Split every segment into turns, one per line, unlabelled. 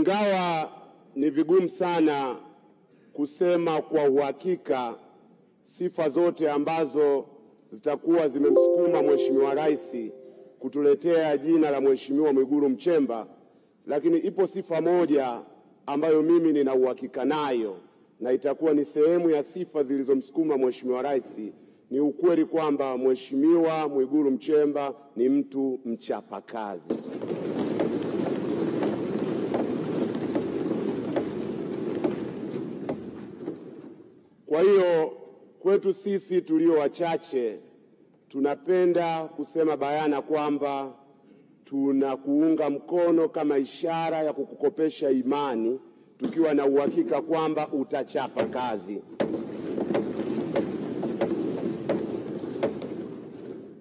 Ingawa ni vigumu sana kusema kwa uhakika sifa zote ambazo zitakuwa zimemsukuma Mheshimiwa Rais kutuletea jina la Mheshimiwa Mwigulu Nchemba, lakini ipo sifa moja ambayo mimi nina uhakika nayo na itakuwa ni sehemu ya sifa zilizomsukuma Mheshimiwa Rais. Ni ukweli kwamba Mheshimiwa Mwigulu Nchemba ni mtu mchapakazi. Kwa hiyo kwetu sisi tulio wachache tunapenda kusema bayana kwamba tunakuunga mkono kama ishara ya kukukopesha imani, tukiwa na uhakika kwamba utachapa kazi.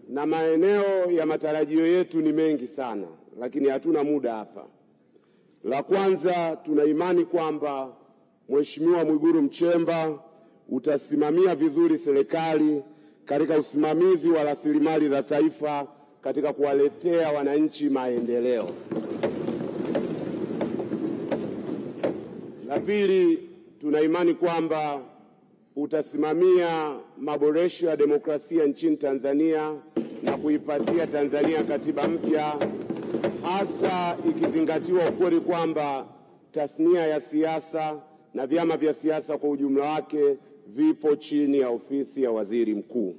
Na maeneo ya matarajio yetu ni mengi sana, lakini hatuna muda hapa. La kwanza, tuna imani kwamba Mheshimiwa Mwigulu Nchemba utasimamia vizuri serikali katika usimamizi wa rasilimali za taifa katika kuwaletea wananchi maendeleo. La pili, tuna imani kwamba utasimamia maboresho ya demokrasia nchini Tanzania na kuipatia Tanzania katiba mpya, hasa ikizingatiwa ukweli kwamba tasnia ya siasa na vyama vya siasa kwa ujumla wake vipo chini ya ofisi ya Waziri Mkuu.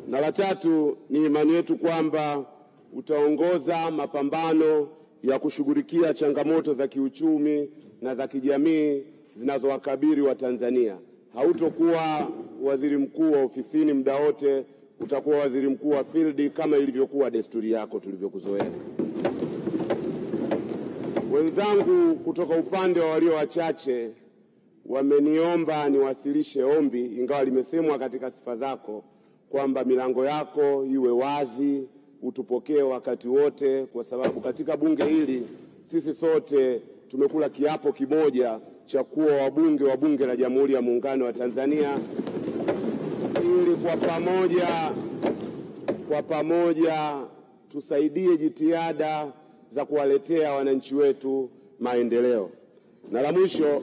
Na la tatu, ni imani yetu kwamba utaongoza mapambano ya kushughulikia changamoto za kiuchumi na za kijamii zinazowakabili wa Tanzania. Hautokuwa waziri mkuu wa ofisini muda wote, utakuwa waziri mkuu wa field kama ilivyokuwa desturi yako tulivyokuzoea. Wenzangu kutoka upande wa walio wachache wameniomba niwasilishe ombi, ingawa limesemwa katika sifa zako kwamba milango yako iwe wazi, utupokee wakati wote, kwa sababu katika bunge hili sisi sote tumekula kiapo kimoja cha kuwa wabunge wa Bunge la Jamhuri ya Muungano wa Tanzania, ili kwa pamoja tusaidie jitihada za kuwaletea wananchi wetu maendeleo. Na la mwisho,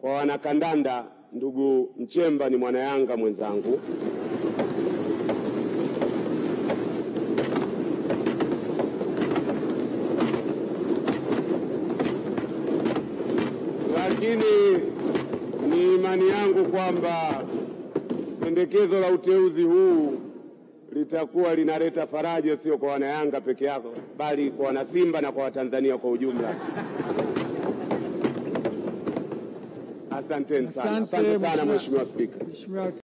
kwa wanakandanda, ndugu Nchemba ni mwana Yanga mwenzangu. Lakini ni imani yangu kwamba pendekezo la uteuzi huu litakuwa linaleta faraja sio kwa wana Yanga peke yao, bali kwa wana Simba na kwa Watanzania kwa ujumla. Asante sana Mheshimiwa Spika.